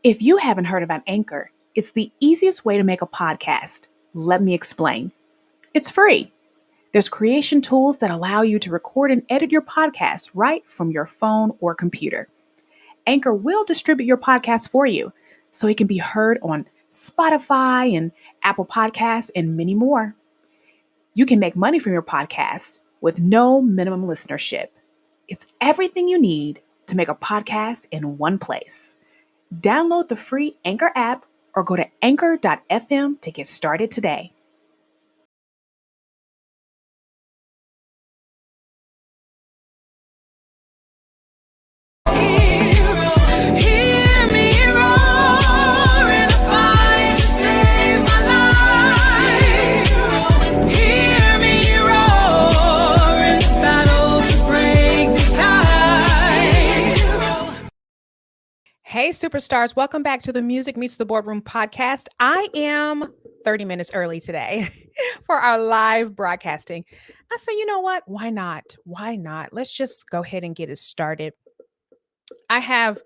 If you haven't heard about Anchor, it's the easiest way to make a podcast. Let me explain. It's free. There's creation tools that allow you to record and edit your podcast right from your phone or computer. Anchor will distribute your podcast for you so it can be heard on Spotify and Apple Podcasts and many more. You can make money from your podcast with no minimum listenership. It's everything you need to make a podcast in one place. Download the free Anchor app or go to anchor.fm to get started today. Hey, superstars, welcome back to the Music Meets the Boardroom podcast. I am 30 minutes early today for our live broadcasting. I say, you know what? Why not? Why not? Let's just go ahead and get it started. I have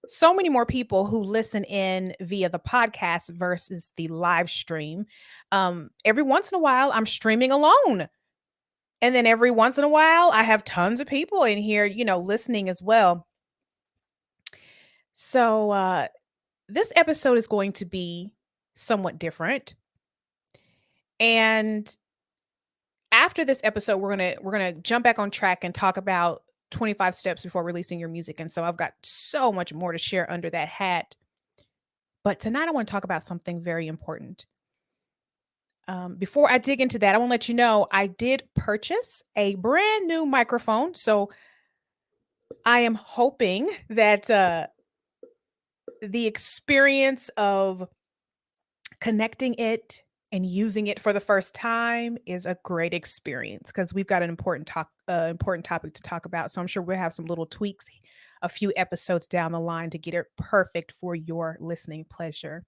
so many more people who listen in via the podcast versus the live stream. Every once in a while, I'm streaming alone. And then every once in a while, I have tons of people in here, listening as well. So this episode is going to be somewhat different. And after this episode, we're gonna jump back on track and talk about 25 steps before releasing your music. And so I've got so much more to share under that hat. But tonight I want to talk about something very important. Before I dig into that, I want to let you know I did purchase a brand new microphone. So I am hoping that the experience of connecting it and using it for the first time is a great experience because we've got an important topic to talk about. So I'm sure we'll have some little tweaks a few episodes down the line to get it perfect for your listening pleasure.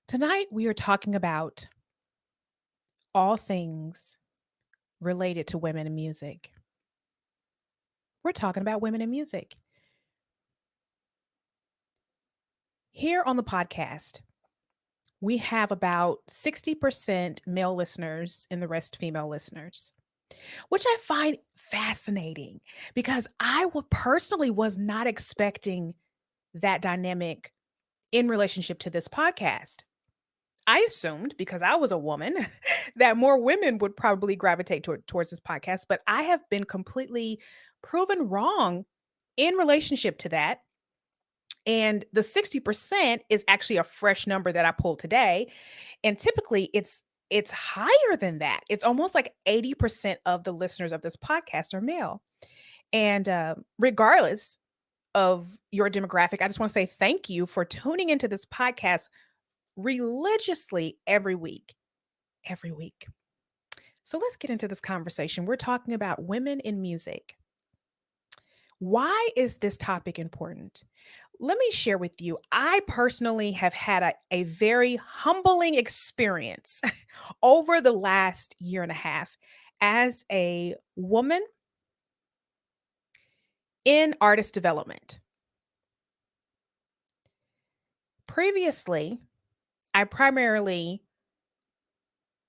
Tonight, we are talking about all things related to women in music. We're talking about women in music. Here on the podcast, we have about 60% male listeners and the rest female listeners, which I find fascinating because I personally was not expecting that dynamic in relationship to this podcast. I assumed, because I was a woman, that more women would probably gravitate towards this podcast, but I have been completely proven wrong in relationship to that. And the 60% is actually a fresh number that I pulled today. And typically it's higher than that. It's almost like 80% of the listeners of this podcast are male. And regardless of your demographic, I just want to say thank you for tuning into this podcast religiously every week. Every week. So let's get into this conversation. We're talking about women in music. Why is this topic important? Let me share with you. I personally have had a very humbling experience over the last year and a half as a woman in artist development. Previously, I primarily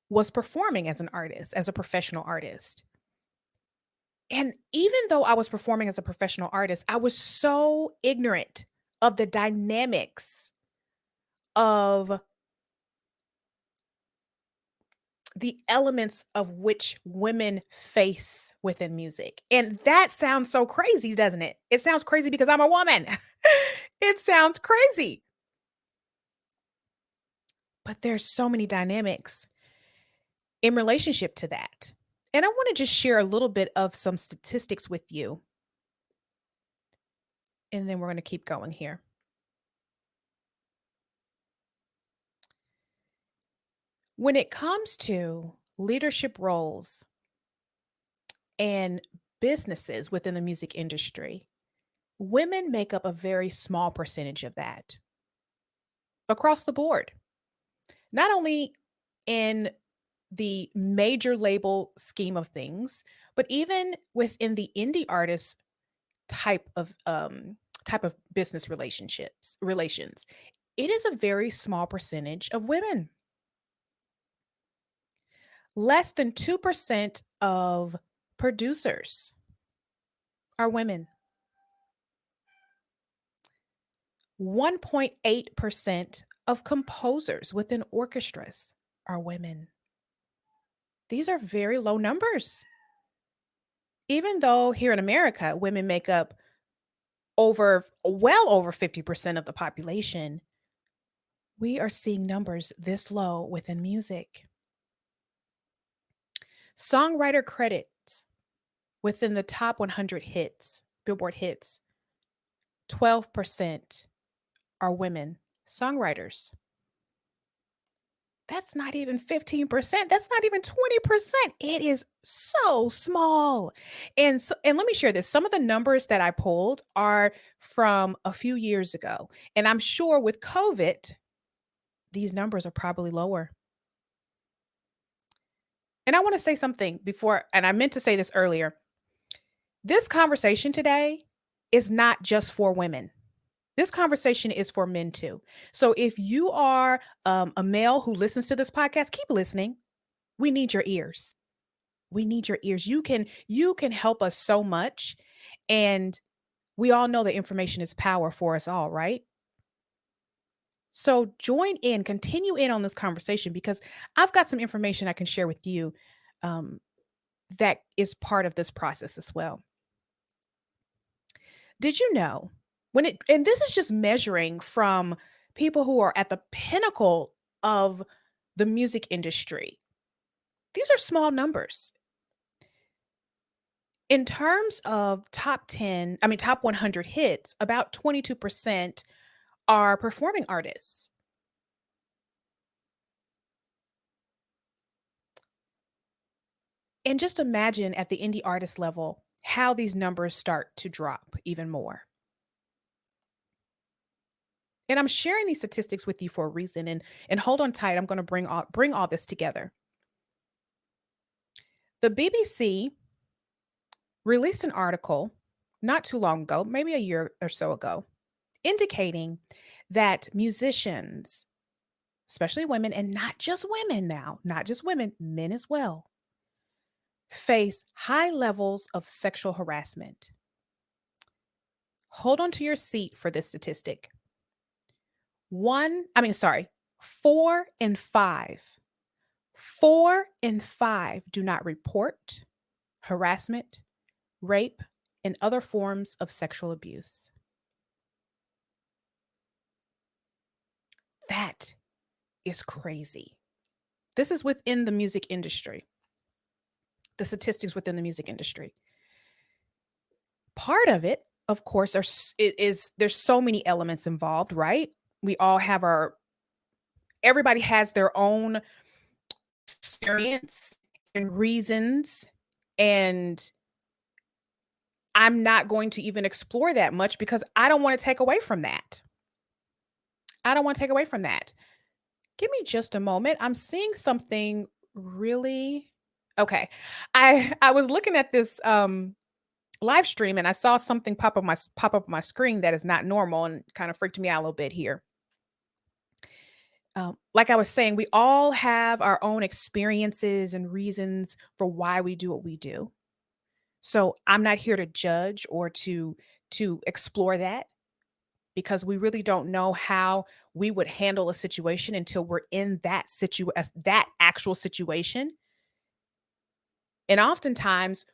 was performing as an artist, as a professional artist. And even though I was performing as a professional artist, I was so ignorant of the dynamics of the elements of which women face within music. And that sounds so crazy, doesn't it? It sounds crazy because I'm a woman. It sounds crazy. But there's so many dynamics in relationship to that. And I want to just share a little bit of some statistics with you. And then we're going to keep going here. When it comes to leadership roles and businesses within the music industry, women make up a very small percentage of that across the board. Not only in the major label scheme of things, but even within the indie artist type of type of business relations. It is a very small percentage of women. Less than 2% of producers are women. 1.8% of composers within orchestras are women. These are very low numbers. Even though here in America, women make up well over 50% of the population, we are seeing numbers this low within music. Songwriter credits within the top 100 hits, Billboard hits, 12% are women songwriters. That's not even 15%. That's not even 20%. It is so small. And let me share this. Some of the numbers that I pulled are from a few years ago. And I'm sure with COVID, these numbers are probably lower. And I want to say something before, and I meant to say this earlier. This conversation today is not just for women. This conversation is for men too. So if you are a male who listens to this podcast, keep listening. We need your ears. We need your ears. You can help us so much. And we all know that information is power for us all, right? So join in, continue in on this conversation because I've got some information I can share with you um, that is part of this process as well. Did you know and this is just measuring from people who are at the pinnacle of the music industry. These are small numbers. In terms of top 100 hits, about 22% are performing artists. And just imagine at the indie artist level how these numbers start to drop even more. And I'm sharing these statistics with you for a reason. And hold on tight. I'm going to bring all this together. The BBC released an article not too long ago, maybe a year or so ago, indicating that musicians, especially women, and not just women now, not just women, men as well, face high levels of sexual harassment. Hold on to your seat for this statistic. 4 in 5. 4 in 5 do not report harassment, rape, and other forms of sexual abuse. That is crazy. This is within the music industry. The statistics within the music industry. Part of it, of course, is there's so many elements involved, right? We all have everybody has their own experience and reasons, and I'm not going to even explore that much because I don't want to take away from that. I don't want to take away from that. Give me just a moment. I'm seeing something really okay. I was looking at this live stream and I saw something pop up on my screen that is not normal and kind of freaked me out a little bit here. Like I was saying, we all have our own experiences and reasons for why we do what we do. So I'm not here to judge or to explore that because we really don't know how we would handle a situation until we're in that actual situation. And oftentimes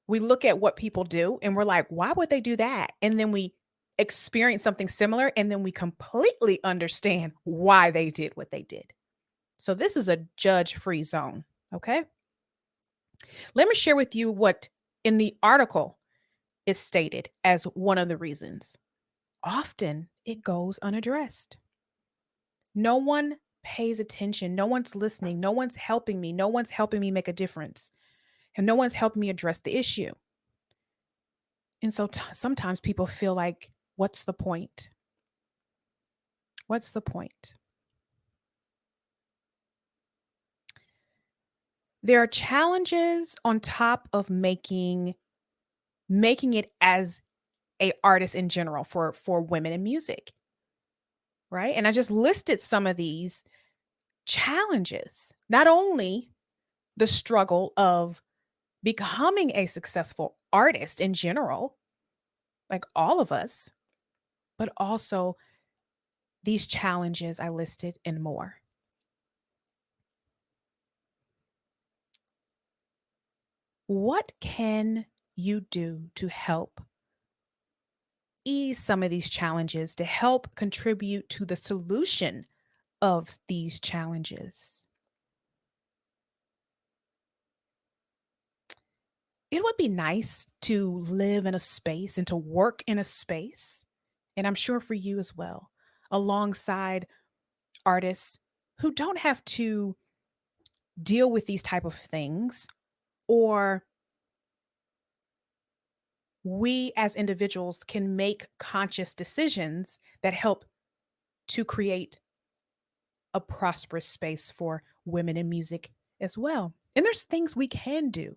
we look at what people do and we're like, why would they do that? And then we experience something similar and then we completely understand why they did what they did. So this is a judge-free zone, okay? Let me share with you what in the article is stated as one of the reasons. Often it goes unaddressed. No one pays attention. No one's listening. No one's helping me. No one's helping me make a difference. And no one's helping me address the issue. And so sometimes people feel like, what's the point? What's the point? There are challenges on top of making it as a artist in general for women in music, right? And I just listed some of these challenges. Not only the struggle of becoming a successful artist in general, like all of us, but also these challenges I listed and more. What can you do to help ease some of these challenges, to help contribute to the solution of these challenges? It would be nice to live in a space and to work in a space, and I'm sure for you as well, alongside artists who don't have to deal with these type of things, or we as individuals can make conscious decisions that help to create a prosperous space for women in music as well. And there's things we can do.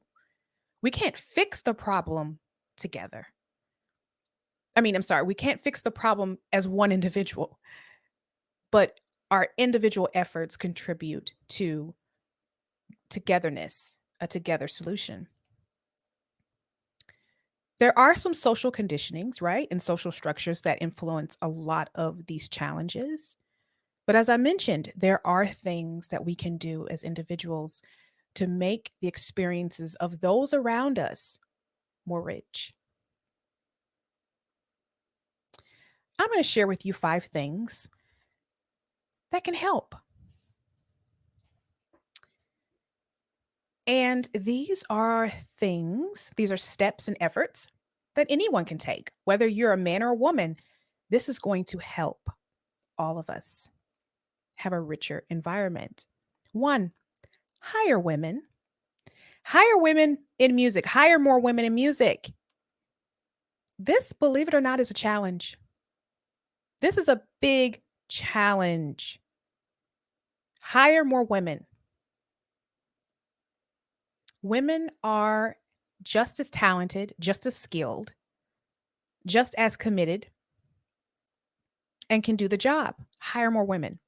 We can't fix the problem together. I'm sorry, we can't fix the problem as one individual, but our individual efforts contribute to togetherness, a together solution. There are some social conditionings, right? And social structures that influence a lot of these challenges. But as I mentioned, there are things that we can do as individuals to make the experiences of those around us more rich. I'm going to share with you 5 things that can help. And these are steps and efforts that anyone can take, whether you're a man or a woman. This is going to help all of us have a richer environment. One, hire women. Hire women in music. Hire more women in music. This, believe it or not, is a challenge. This is a big challenge. Hire more women. Women are just as talented, just as skilled, just as committed, and can do the job. Hire more women.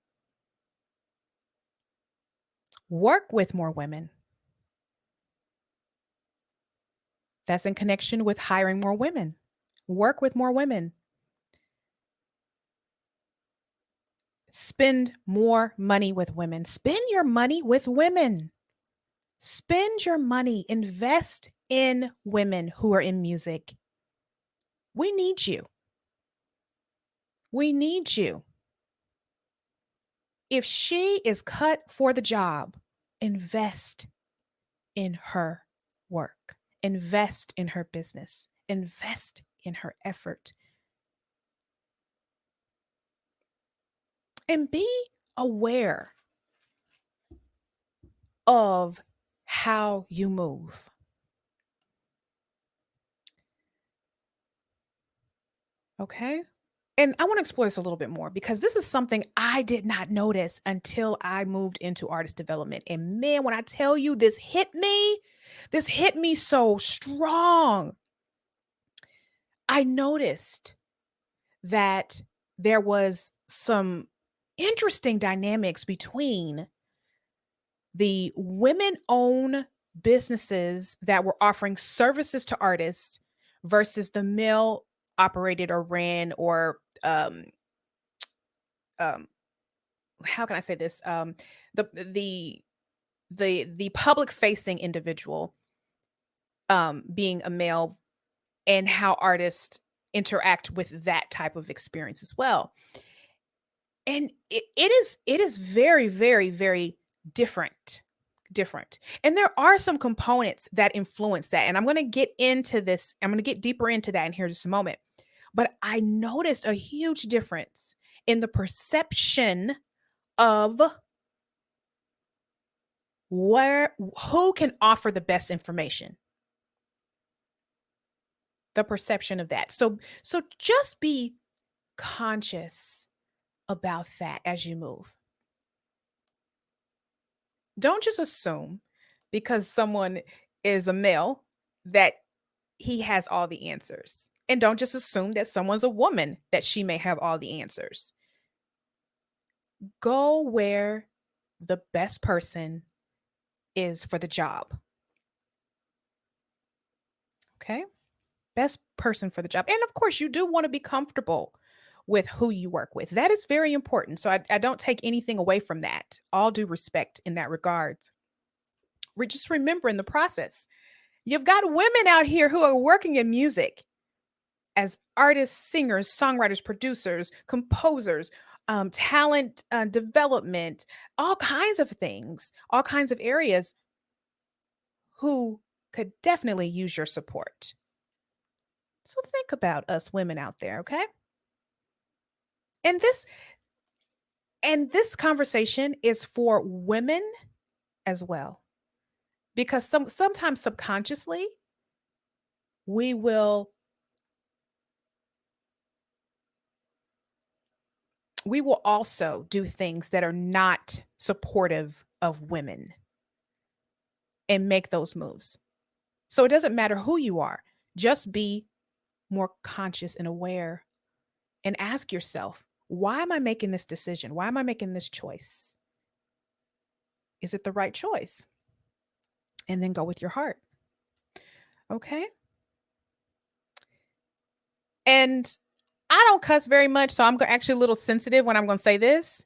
Work with more women. That's in connection with hiring more women. Work with more women. Spend more money with women. Spend your money with women. Spend your money. Invest in women who are in music. We need you. We need you. If she is cut for the job, invest in her work, invest in her business, invest in her effort, and be aware of how you move. Okay? And I want to explore this a little bit more because this is something I did not notice until I moved into artist development. And man, when I tell you this hit me so strong. I noticed that there was some interesting dynamics between the women-owned businesses that were offering services to artists versus the male operated or ran or um how can I say this? The the public facing individual being a male, and how artists interact with that type of experience as well. And it is very, very, very different. And there are some components that influence that. And I'm going to get into this. I'm going to get deeper into that in here just a moment. But I noticed a huge difference in the perception of who can offer the best information. The perception of that. So just be conscious about that as you move. Don't just assume because someone is a male that he has all the answers. And don't just assume that someone's a woman that she may have all the answers. Go where the best person is for the job. Okay? Best person for the job. And of course, you do want to be comfortable with who you work with. That is very important. So I don't take anything away from that. All due respect in that regard. Just remember in the process, you've got women out here who are working in music as artists, singers, songwriters, producers, composers, talent development, all kinds of things, all kinds of areas who could definitely use your support. So think about us women out there, okay? And this conversation is for women as well. Because sometimes subconsciously we will also do things that are not supportive of women and make those moves. So it doesn't matter who you are, just be more conscious and aware and ask yourself, why am I making this decision? Why am I making this choice? Is it the right choice? And then go with your heart. Okay. And I don't cuss very much, so I'm actually a little sensitive when I'm going to say this,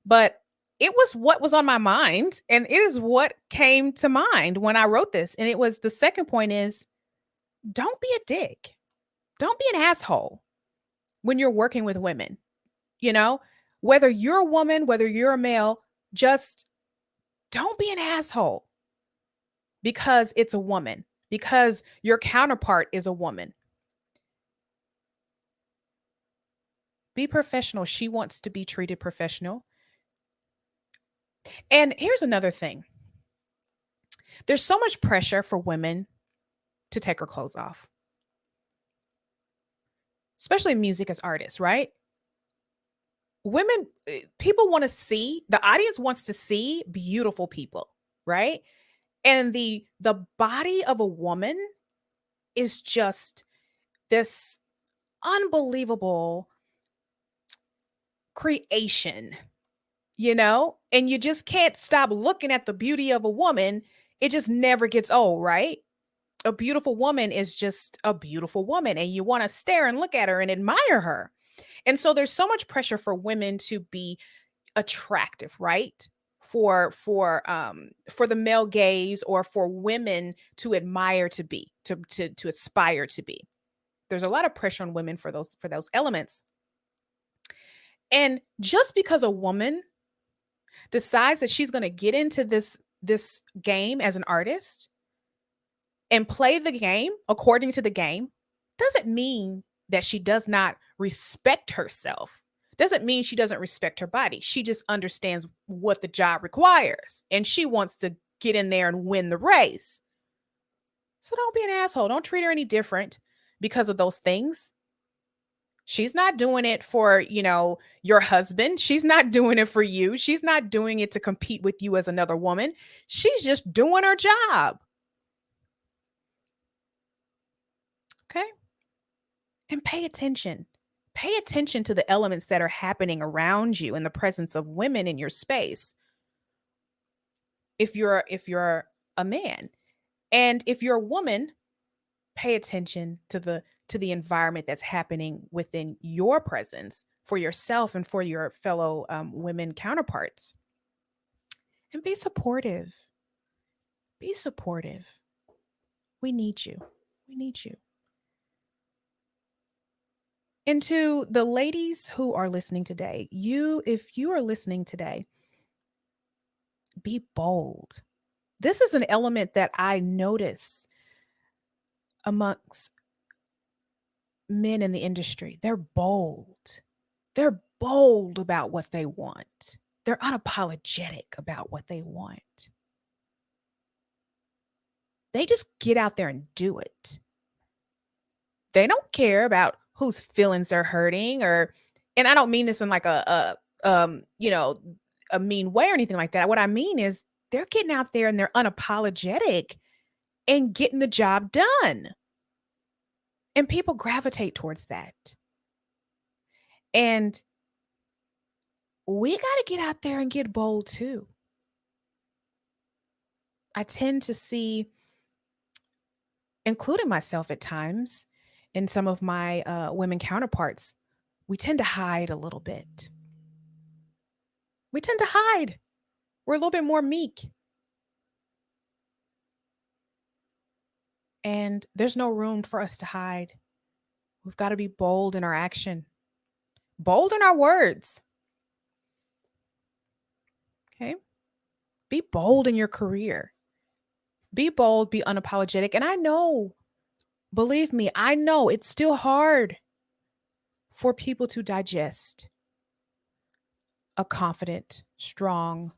but it was what was on my mind, and it is what came to mind when I wrote this. And it was the second point is, don't be a dick. Don't be an asshole when you're working with women. You know, whether you're a woman, whether you're a male, just don't be an asshole because it's a woman, because your counterpart is a woman. Be professional. She wants to be treated professional. And here's another thing. There's so much pressure for women to take her clothes off, especially music as artists, right? Women, people want to see, the audience wants to see beautiful people, right? And the body of a woman is just this unbelievable creation, and you just can't stop looking at the beauty of a woman. It just never gets old, right? A beautiful woman is just a beautiful woman, and you want to stare and look at her and admire her. And so there's so much pressure for women to be attractive, right? For the male gaze, or for women to admire, to aspire to be. There's a lot of pressure on women for those elements. And just because a woman decides that she's going to get into this game as an artist and play the game according to the game, doesn't mean that she does not respect herself. Doesn't mean she doesn't respect her body. She just understands what the job requires, and she wants to get in there and win the race. So don't be an asshole. Don't treat her any different because of those things. She's not doing it for, your husband. She's not doing it for you. She's not doing it to compete with you as another woman. She's just doing her job. Okay? And pay attention. Pay attention to the elements that are happening around you in the presence of women in your space. If you're a man, and if you're a woman, pay attention to the environment that's happening within your presence for yourself and for your fellow women counterparts. And be supportive. Be supportive. We need you. We need you. And to the ladies who are listening today, if you are listening today, be bold. This is an element that I notice amongst men in the industry. They're bold. They're bold about what they want. They're unapologetic about what they want. They just get out there and do it. They don't care about whose feelings they're hurting, and I don't mean this in like a mean way or anything like that. What I mean is they're getting out there and they're unapologetic and getting the job done. And people gravitate towards that. And we got to get out there and get bold too. I tend to see, including myself at times, and some of my women counterparts, we tend to hide a little bit. We tend to hide. We're a little bit more meek. And there's no room for us to hide. We've got to be bold in our action, bold in our words. Okay. Be bold in your career. Be bold, be unapologetic. And I know, believe me, I know it's still hard for people to digest a confident, strong,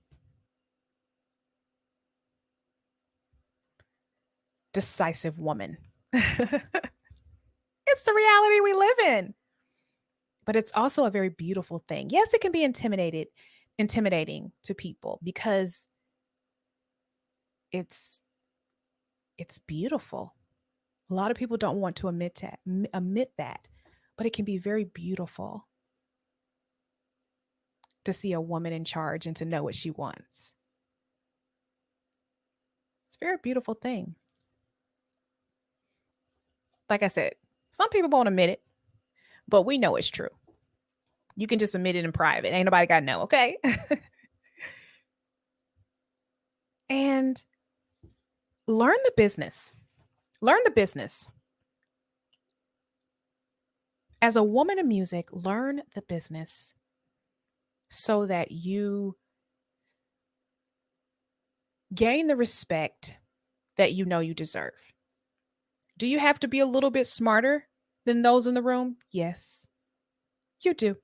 decisive woman. It's the reality we live in. But it's also a very beautiful thing. Yes, it can be intimidating to people because it's beautiful. A lot of people don't want to admit that, but it can be very beautiful to see a woman in charge and to know what she wants. It's a very beautiful thing. Like I said, some people won't admit it, but we know it's true. You can just admit it in private. Ain't nobody got to know, okay? And learn the business. Learn the business. As a woman in music, learn the business so that you gain the respect that you know you deserve. Do you have to be a little bit smarter than those in the room? Yes, you do.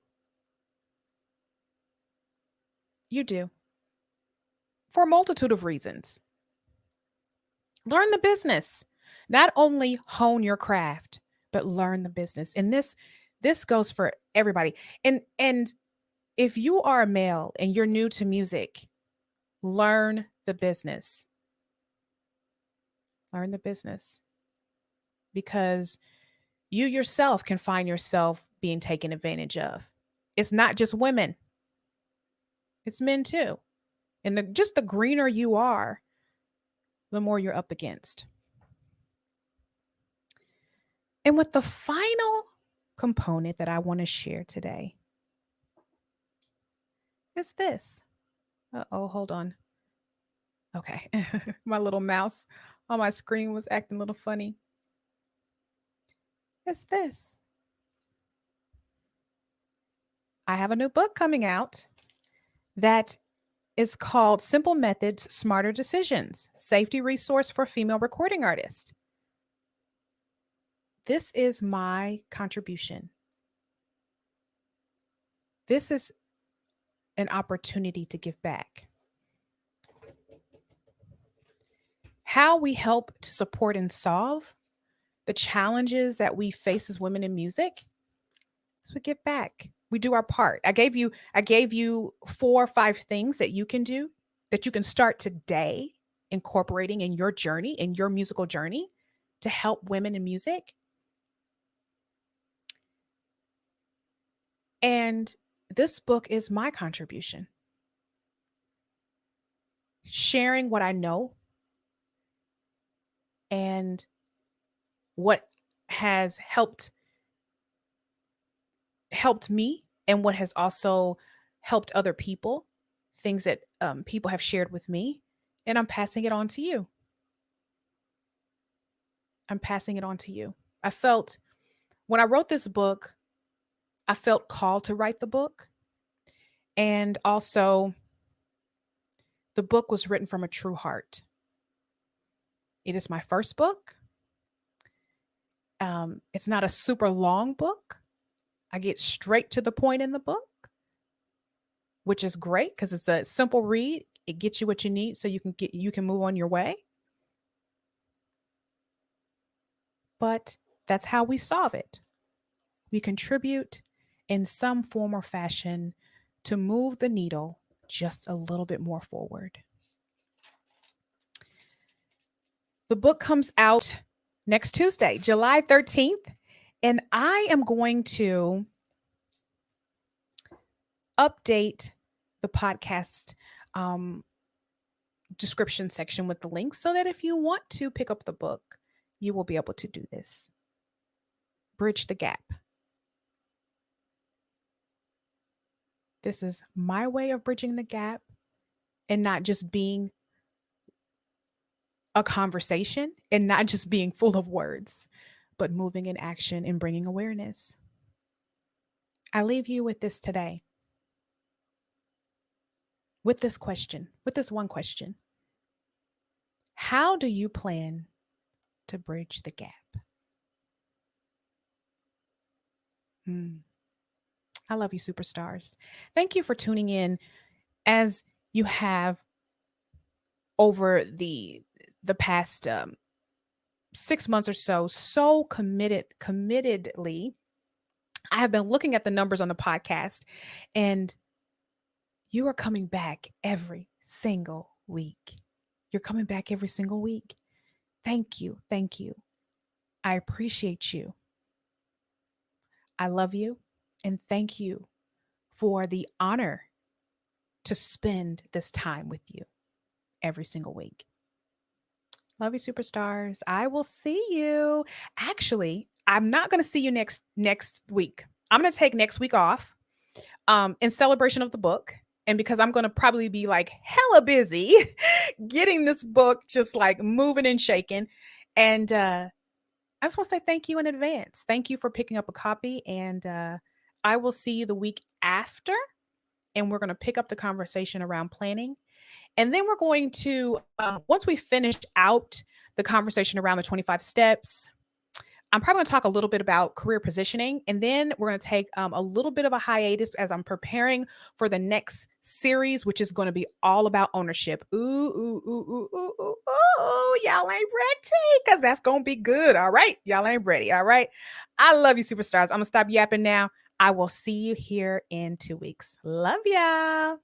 You do. For a multitude of reasons. Learn the business. Not only hone your craft, but learn the business. And this goes for everybody. And if you are a male and you're new to music, learn the business. Learn the business. Because you yourself can find yourself being taken advantage of. It's not just women. It's men too. And just the greener you are, the more you're up against. And with the final component that I want to share today is this. Uh-oh, hold on. Okay. My little mouse on my screen was acting a little funny. It's this. I have a new book coming out that is called Simple Methods, Smarter Decisions, Safety Resource for Female Recording Artists. This is my contribution. This is an opportunity to give back. How we help to support and solve the challenges that we face as women in music is we give back. We do our part. I gave you 4 or 5 things that you can do, that you can start today incorporating in your journey, in your musical journey, to help women in music. And this book is my contribution. Sharing what I know and what has helped me and what has also helped other people, things that people have shared with me, and I'm passing it on to you. I'm passing it on to you. I felt when I wrote this book, I felt called to write the book. And also, the book was written from a true heart. It is my first book. It's not a super long book. I get straight to the point in the book, which is great because it's a simple read. It gets you what you need so you can move on your way. But that's how we solve it. We contribute in some form or fashion to move the needle just a little bit more forward. The book comes out next Tuesday, July 13th. And I am going to update the podcast description section with the links so that if you want to pick up the book, you will be able to do this. Bridge the gap. This is my way of bridging the gap and not just being a conversation and not just being full of words, but moving in action and bringing awareness. I leave you with this today. With this question, with this one question. How do you plan to bridge the gap? I love you, superstars. Thank you for tuning in as you have over the past 6 months or so committedly. I have been looking at the numbers on the podcast, and you are coming back every single week. You're coming back every single week. Thank you. Thank you. I appreciate you. I love you. And thank you for the honor to spend this time with you every single week. Love you, superstars. I will see you. Actually, I'm not going to see you next week. I'm going to take next week off in celebration of the book. And because I'm going to probably be like hella busy getting this book just like moving and shaking. And I just want to say thank you in advance. Thank you for picking up a copy. And I will see you the week after. And we're going to pick up the conversation around planning. And then we're going to, once we finish out the conversation around the 25 steps, I'm probably going to talk a little bit about career positioning. And then we're going to take a little bit of a hiatus as I'm preparing for the next series, which is going to be all about ownership. Ooh, y'all ain't ready because that's going to be good. All right. Y'all ain't ready. All right. I love you, superstars. I'm going to stop yapping now. I will see you here in 2 weeks. Love ya.